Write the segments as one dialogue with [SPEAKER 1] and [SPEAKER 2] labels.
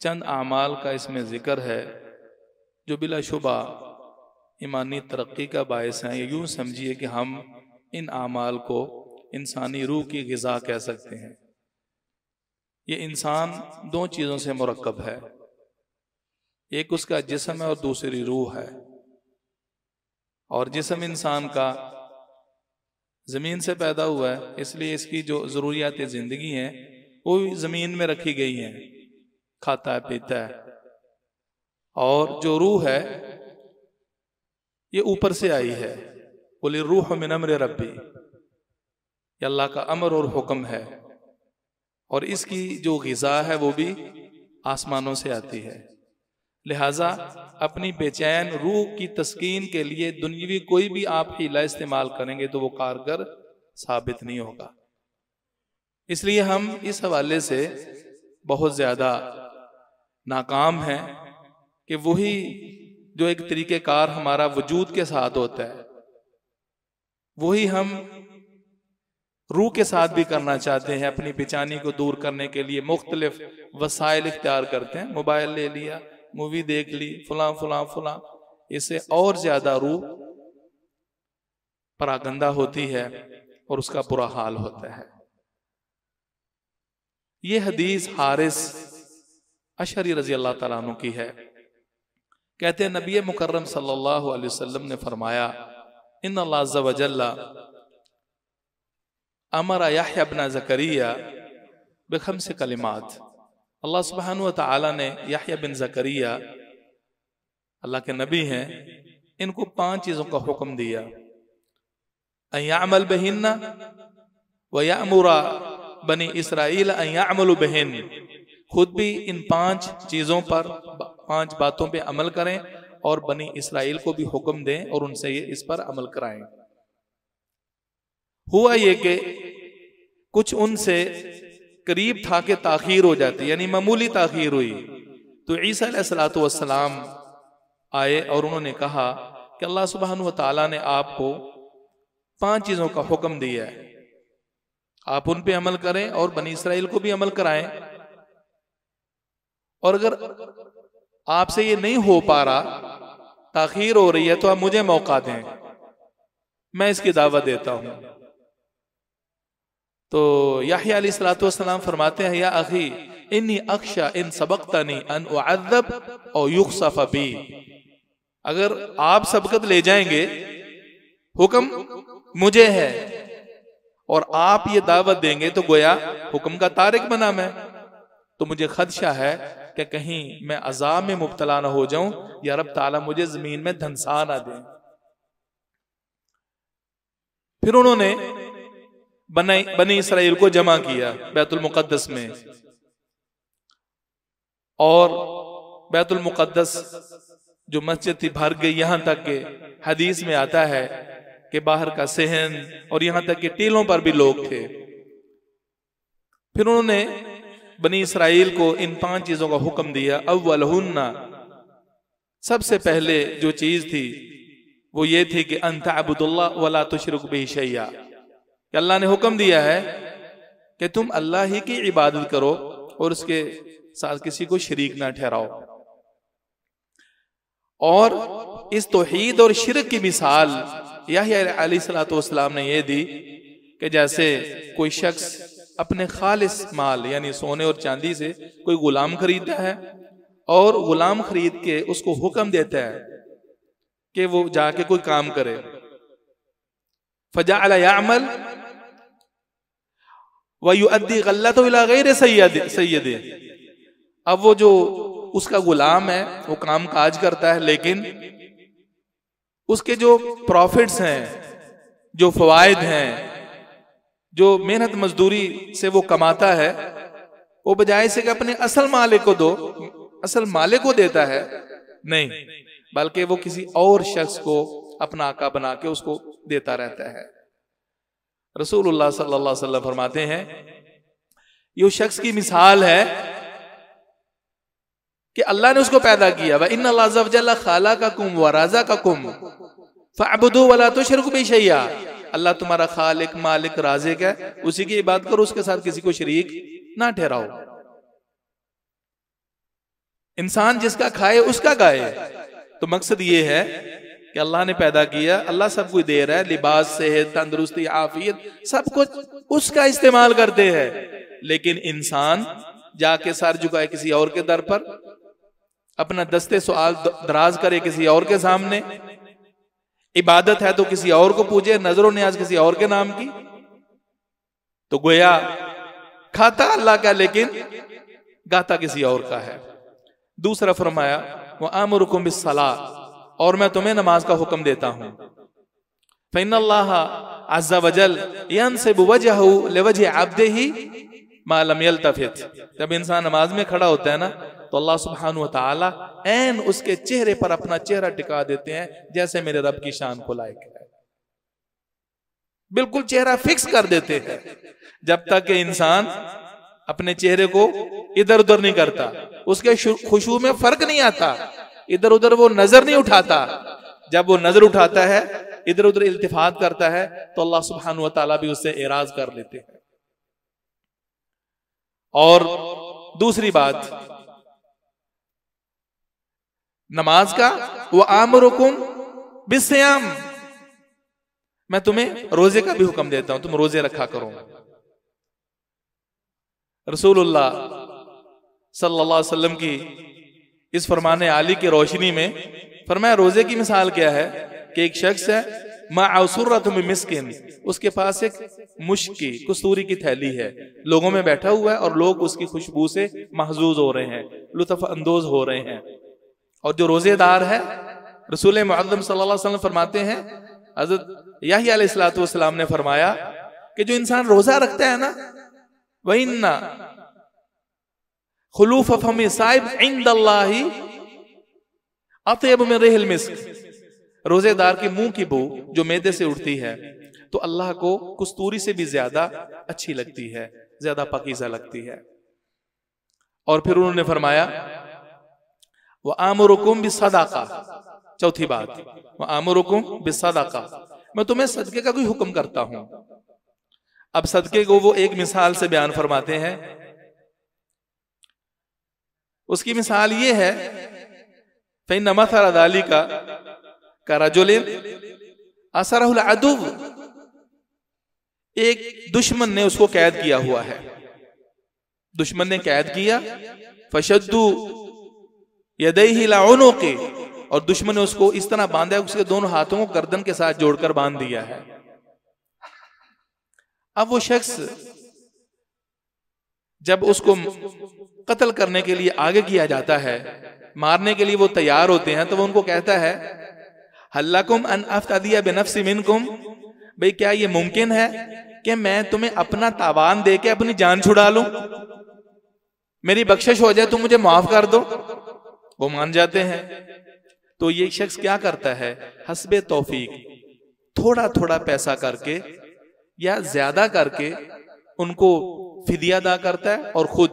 [SPEAKER 1] चंद आमाल का इसमें जिक्र है जो बिलाशुबा ईमानी तरक्की का बायस हैं। यूँ समझिए कि हम इन आमाल को इंसानी रूह की ग़िज़ा कह सकते हैं। ये इंसान दो चीज़ों से मुरक्कब है, एक उसका जिस्म है और दूसरी रूह है। और जिस्म इंसान का ज़मीन से पैदा हुआ है, इसलिए इसकी जो ज़रूरियात ज़िंदगी हैं वो ज़मीन में रखी गई हैं, खाता है पीता है। और जो रूह है ये ऊपर से आई है, कुल रूह मिन अम्रि रब्बी, ये अल्लाह का अमर और हुक्म है। और इसकी जो ग़िज़ा है वो भी आसमानों से आती है। लिहाजा अपनी बेचैन रूह की तस्कीन के लिए दुनियावी कोई भी आप हीला इस्तेमाल करेंगे तो वो कारगर साबित नहीं होगा। इसलिए हम इस हवाले से बहुत ज़्यादा नाकाम हैं कि वही जो एक तरीक़ेकार हमारा वजूद के साथ होता है वही हम रूह के साथ भी करना चाहते हैं। अपनी बेचैनी को दूर करने के लिए मुख्तलिफ वसाइल इख्तियार करते हैं। मोबाइल ले लिया, मूवी देख ली, फलां फलां फलां, इससे और ज्यादा रूह परागंदा होती है और उसका बुरा हाल होता है। ये हदीस हारिस अशरी रजी अल्लाह तआला अन्हु की है। कहते हैं नबी मुकर्रम सल्लल्लाहु अलैहि वसल्लम ने फरमाया, इन्नल्लाह अज़्ज़ा व जल्ला अमरा यहया इब्न ज़करिया बिखम्स कलिमात। अल्लाह सुब्हानहु व तआला ने यहया बिन ज़करिया, अल्लाह के नबी हैं, इनको 5 चीज़ों का हुक्म दिया। अन यअमल बिहिन्ना व यअमुरा बनी इसराइल अन यअमलु बिहिन। खुद भी इन 5 चीज़ों पर, 5 बातों पे अमल करें और बनी इसराइल को भी हुक्म दें और उनसे ये इस पर अमल कराएं। हुआ ये कि कुछ उनसे करीब था कि ताखीर हो जाती, यानी मामूली ताखीर हुई। तो ईसा अलैहिस्सलातु वस्सलाम आए और उन्होंने कहा कि अल्लाह सुब्हानहु व तआला ने आपको 5 चीज़ों का हुक्म दिया है, आप उन पे अमल करें और बनी इसराइल को भी अमल कराएं। और अगर आपसे ये नहीं हो पा रहा, ताखीर हो रही है, तो आप मुझे मौका दें, मैं इसकी दावत देता हूं। तो याह्या अलैहिस्सलातु वस्सलाम फरमाते हैं, या अखी इन्नी अख्शा इन सबक्तनी अन उअज़्ज़ब औ युख्सफ बी। अगर आप सबकत ले जाएंगे, हुक्म मुझे है और आप ये दावत देंगे तो गोया हुक्म का तारिक बना मैं, तो मुझे खदशा है कि कहीं मैं अज़ाब में मुब्तला ना हो जाऊं या रब ताला मुझे जमीन में धंसा ना दे। फिर उन्होंने बनी इसराइल को जमा किया बैतुल मुक़द्दस में, और बैतुल मुक़द्दस जो मस्जिद थी भर गई, यहां तक के हदीस में आता है कि बाहर का सहन और यहां तक कि टीलों पर भी लोग थे। फिर उन्होंने बनी इसराइल को इन 5 चीजों का हुक्म दिया। अव्वलहुन्ना, सबसे पहले जो चीज थी वो ये थी कि अन तअबुदुल्लाह वला तुशरिकु बिही शैया, कि अल्लाह ने हुक्म दिया है कि तुम अल्लाह ही की इबादत करो और उसके साथ किसी को शरीक ना ठहराओ। और इस तौहीद और शिरक की मिसाल याह्या अलैहिस्सलातु वस्सलाम ने यह दी कि जैसे कोई शख्स अपने खालिस माल यानी सोने और चांदी से कोई गुलाम खरीदता है और गुलाम खरीद के उसको हुक्म देता है कि वो जाके कोई काम करे। फजअल यअमल व युअद्दी गल्लतहु इला गैरि सय्यदि। अब वो जो उसका गुलाम है वो काम काज करता है, लेकिन उसके जो प्रॉफिट्स हैं, जो फवायद हैं, जो मेहनत मजदूरी से वो कमाता है, वो बजाय से कि अपने असल मालिक को दो, असल मालिक को देता है, नहीं, बल्कि वो किसी और शख्स को अपना आका बना के उसको देता रहता है। रसूलुल्लाह सल्लल्लाहु अलैहि वसल्लम फरमाते हैं, ये शख्स की मिसाल है कि अल्लाह ने उसको पैदा किया, व इन्नल्लाह अज़्ज़ा व जल्ला खलक़कुम व रज़क़कुम फ़अबुदू वला तुशरिकू बिही शैया। अल्लाह तुम्हारा खालिक, मालिक, राज़िक है, उसी की इबादत करो, उसके साथ किसी को शरीक ना ठहराओ। इंसान जिसका खाए उसका गाए। तो मकसद ये है कि अल्लाह ने पैदा किया, अल्लाह सब कुछ दे रहा है, लिबास, सेहत, तंदुरुस्ती, आफियत, सब कुछ उसका इस्तेमाल करते हैं। लेकिन इंसान जाके सर झुकाए किसी और के दर पर, अपना दस्ते सवाल दराज करे किसी और के सामने, इबादत है तो किसी और को पूजे, नजरों न्याज किसी और के नाम की, तो गोया खाता अल्लाह का लेकिन गाता किसी और का है। दूसरा फरमाया वो आमुरुकुम बिस्सलाह, और मैं तुम्हें नमाज का हुक्म देता हूं। फ़इन्नल्लाह अज़्ज़ा वजल यंसिबु वजहहु लिवजहि अब्दिही मा लम यल्तफित। जब इंसान नमाज में खड़ा होता है ना, तो अल्लाह सुब्हानहु व तआला ऐन उसके चेहरे पर अपना चेहरा टिका देते हैं, जैसे मेरे रब की शान को लायक है। बिल्कुल चेहरा फिक्स कर देते हैं, जब तक कि इंसान अपने चेहरे को इधर उधर नहीं करता, उसके खुशू में फर्क नहीं आता, इधर उधर वो नजर नहीं उठाता। जब वो नजर उठाता है, इधर उधर इल्तिफात करता है, तो अल्लाह सुब्हानहु व तआला भी उससे एराज कर लेते हैं। और दूसरी बात नमाज का, वो आमरुकुम बिस्सियाम, मैं तुम्हें रोजे का भी हुक्म देता हूं, तुम रोजे रखा करो। रसूलुल्लाह सल्लल्लाहु अलैहि वसल्लम की इस फरमाने आली की रोशनी में फरमाया, रोजे की मिसाल क्या है कि एक शख्स है, माअसुर्रतुम मिस्किन, उसके पास एक मुश्क की, कस्तूरी की थैली है, लोगों में बैठा हुआ है और लोग उसकी खुशबू से महजूज हो रहे हैं, लुत्फ अंदोज हो रहे हैं। और जो रोजेदार है, रसूल मुअज़्ज़म सल्लल्लाहु अलैहि वसल्लम फरमाते हैं, हज़रत याह्या अलैहिस्सलातु वस्सलाम ने फरमाया कि जो इंसान रोजा रखता है ना, वइन्ना खुलूफ फमी साइब इंदल्लाहि अत्यब मिन रिहिल मिस्क, रोजेदार के मुंह की बू जो मैदे से उठती है, तो अल्लाह को कस्तूरी से भी ज्यादा अच्छी लगती है, ज्यादा पाकीज़ा लगती है। और फिर उन्होंने फरमाया व आमुरुकुम बिस्सदाका, चौथी बात, व आमुरुकुम बिस्सदाका, मैं तुम्हें सदके का कोई हुक्म करता हूं। अब सदके को वो एक मिसाल से बयान फरमाते हैं। उसकी मिसाल ये है, फ़इन्न मथल ज़ालिका करजुलिन असरहुल अदुव, एक दुश्मन ने उसको कैद किया हुआ है, दुश्मन ने कैद किया, फशद्दू यदैहि ला उनुक़ि, और दुश्मन ने उसको इस तरह बांधा है, उसके दोनों हाथों को गर्दन के साथ जोड़कर बांध दिया है। अब वो शख्स जब उसको कत्ल करने के लिए आगे किया जाता है, मारने के लिए वो तैयार होते हैं, तो वो उनको कहता है हल्लकुम अन अफ्तदिया बिनफ्सी मिनकुम, भाई क्या ये मुमकिन है कि मैं तुम्हें अपना तावान देके अपनी जान छुड़ा लूं, मेरी बख्शिश हो जाए, तुम मुझे माफ कर दो। वो मान जाते हैं। तो ये शख्स क्या करता है, हस्बे तौफीक थोड़ा थोड़ा पैसा करके या ज्यादा करके उनको फिदिया अदा करता है, और खुद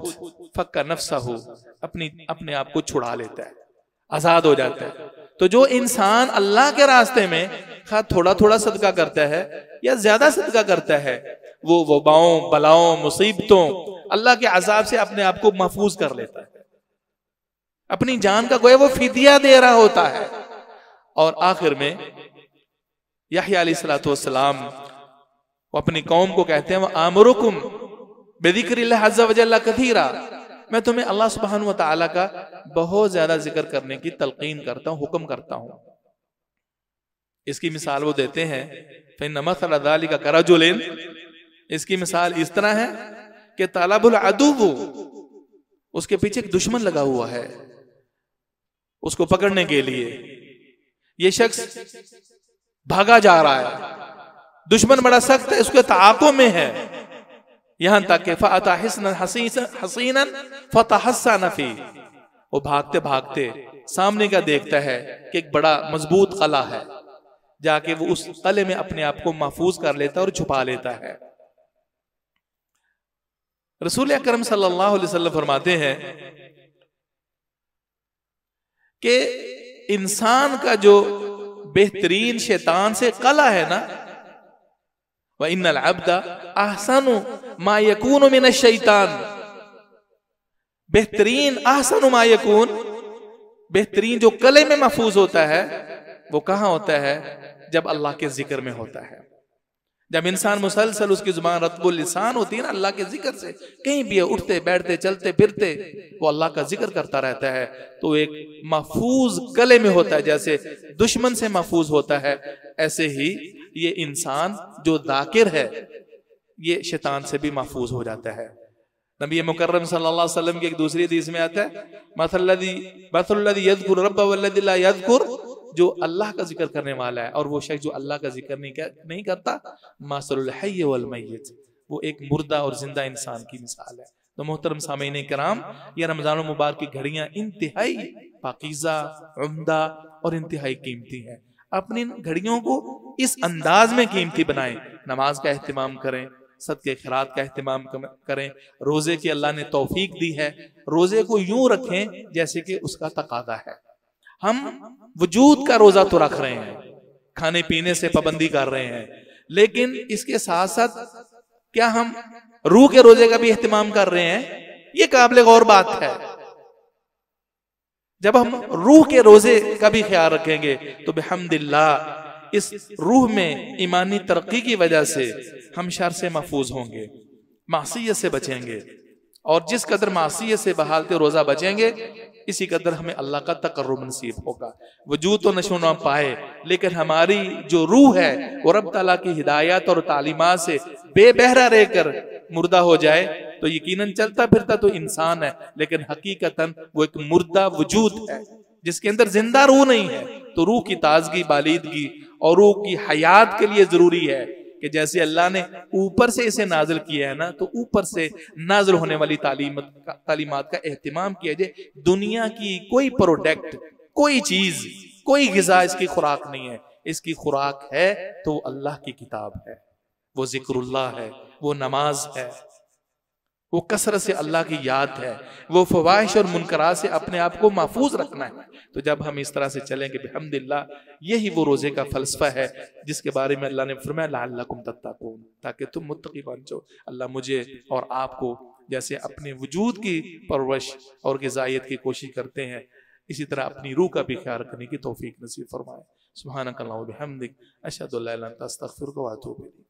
[SPEAKER 1] फक्का नफ्सहू, अपने आप को छुड़ा लेता है, आजाद हो जाता है। तो जो इंसान अल्लाह के रास्ते में खा थोड़ा थोड़ा सदका करता है या ज्यादा सदका करता है, वो वबाओं, बलाओं, मुसीबतों, अल्लाह के अजाब से अपने आप को महफूज कर लेता है, अपनी जान का गोया वो फिदिया दे रहा होता है। और आखिर में याह्या अलैहिस्सलातु वस्सलाम अपनी कौम को कहते हैं, आमरुकुम बिज़िक्रिल्लाह अज़्ज़ा वजल्ला कसीरा, मैं तुम्हें अल्लाह सुब्हानहु व तआला का बहुत ज्यादा जिक्र करने की तलकीन करता हूं, हुक्म करता हूं। इसकी मिसाल वो देते हैं, फ़इन्न मथल ज़ालिका करजुलिन, इसकी मिसाल इस तरह है कि तलबुल अदुव, उसके पीछे एक दुश्मन लगा हुआ है उसको पकड़ने के लिए, ये शख्स भागा जा रहा है, दुश्मन बड़ा सख्त है, उसके ताक़ुब में है, यहां तक कि फ़अता हसीनन फ़तहस्सन फ़ी, वो भागते भागते सामने का देखता है कि एक बड़ा मजबूत कला है, जाके वो उस कले में अपने आप को महफूज कर लेता है और छुपा लेता है। रसूल अकरम सल्लल्लाहु अलैहि वसल्लम फरमाते हैं कि इंसान का जो बेहतरीन शैतान से कला है ना, व इन्नल अब्दा अहसनु मा यकूनु मिनश शैतान, बेहतरीन अहसनु मा यकून बेहतरीन जो कले में महफूज होता है वो कहाँ होता है? जब अल्लाह के जिक्र में होता है। जब इंसान मुसलसल उसकी जुबान रत्बुल लिसान होती है ना अल्लाह के जिक्र से, कहीं भी उठते बैठते चलते फिरते वो अल्लाह का जिक्र करता रहता है, तो एक महफूज कले में होता है। जैसे दुश्मन से महफूज होता है, ऐसे ही ये इंसान जो जाकिर है ये शैतान से भी महफूज हो जाता है। नबी मुकर्रम सल्लल्लाहु अलैहि वसल्लम की एक दूसरी हदीस में आता है, मसलल्लज़ी यज़कुर रब्बहु वल्लज़ी ला यज़कुर, जो अल्लाह का जिक्र करने वाला है और वो शख्स जो अल्लाह का जिक्र नहीं करता, मसलुल हय्य वल मय्यित, वो एक मुर्दा और जिंदा इंसान की मिसाल है। तो मोहतरम सामीन किराम, ये रमजान मुबारक की घड़ियां इंतहाई पाकीज़ा, उम्दा और इंतहाई कीमती हैं। अपनी घड़ियों को इस अंदाज में कीमती बनाएं, नमाज का एहतिमाम करें, सदके खैरात का एहतिमाम करें, रोजे की अल्लाह ने तौफीक दी है, रोजे को यूं रखें जैसे कि उसका तकादा है। हम वजूद का रोजा तो रख रहे हैं, खाने पीने से पाबंदी कर रहे हैं, लेकिन इसके साथ साथ क्या हम रूह के रोजे का भी एहतिमाम कर रहे हैं? ये काबिल गौर बात है। जब हम रूह के रोजे का भी ख्याल रखेंगे तो बिहम्दिल्लाह इस रूह में ईमानी तरक्की की वजह से हम शर से महफूज होंगे, मासियत से बचेंगे, और जिस कदर मासियत से बहालते रोजा बचेंगे इसी कदर हमें अल्लाह का तकर्रुब नसीब होगा। वजूद तो नशो ना पाए, लेकिन हमारी जो रूह है वो रब ताला की हिदायत और तालीमात से बेबहरा रहकर मुर्दा हो जाए तो यकीनन चलता फिरता तो इंसान है, लेकिन हकीकतन वो एक मुर्दा वजूद है जिसके अंदर जिंदा रूह नहीं है। तो रूह की ताजगी, बालीदगी और रूह की हयात के लिए जरूरी है कि जैसे अल्लाह ने ऊपर से इसे नाजिल किया है ना, तो ऊपर से नाजिल होने वाली तालीमात का एहतिमाम किया जाए। दुनिया की कोई प्रोडक्ट, कोई चीज, कोई गिजा इसकी खुराक नहीं है। इसकी खुराक है तो अल्लाह की किताब है, वो जिक्रुल्लाह है, वो नमाज है, वो कसरत से अल्लाह की याद है, वो फवाहिश और मुनकरात से अपने आप को महफूज रखना है। तो जब हम इस तरह से चलेंगे बिहम्दिल्लाह, यही वो रोजे का फलसफा है जिसके बारे में अल्लाह ने फरमाया लअल्लकुम तत्तकून, ताकि तुम मुत्तकी बन जाओ। अल्लाह मुझे और आपको जैसे अपने वजूद की परवरिश और ग़िज़ायत की कोशिश करते हैं, इसी तरह अपनी रूह का भी ख्याल रखने की तौफीक नसीब फरमाए। सुब्हानकल्लाह व बिहम्दिक, अशहदु अल्ला इलाहा इल्ला अंता, अस्तगफिरुका व अतूबु इलैक।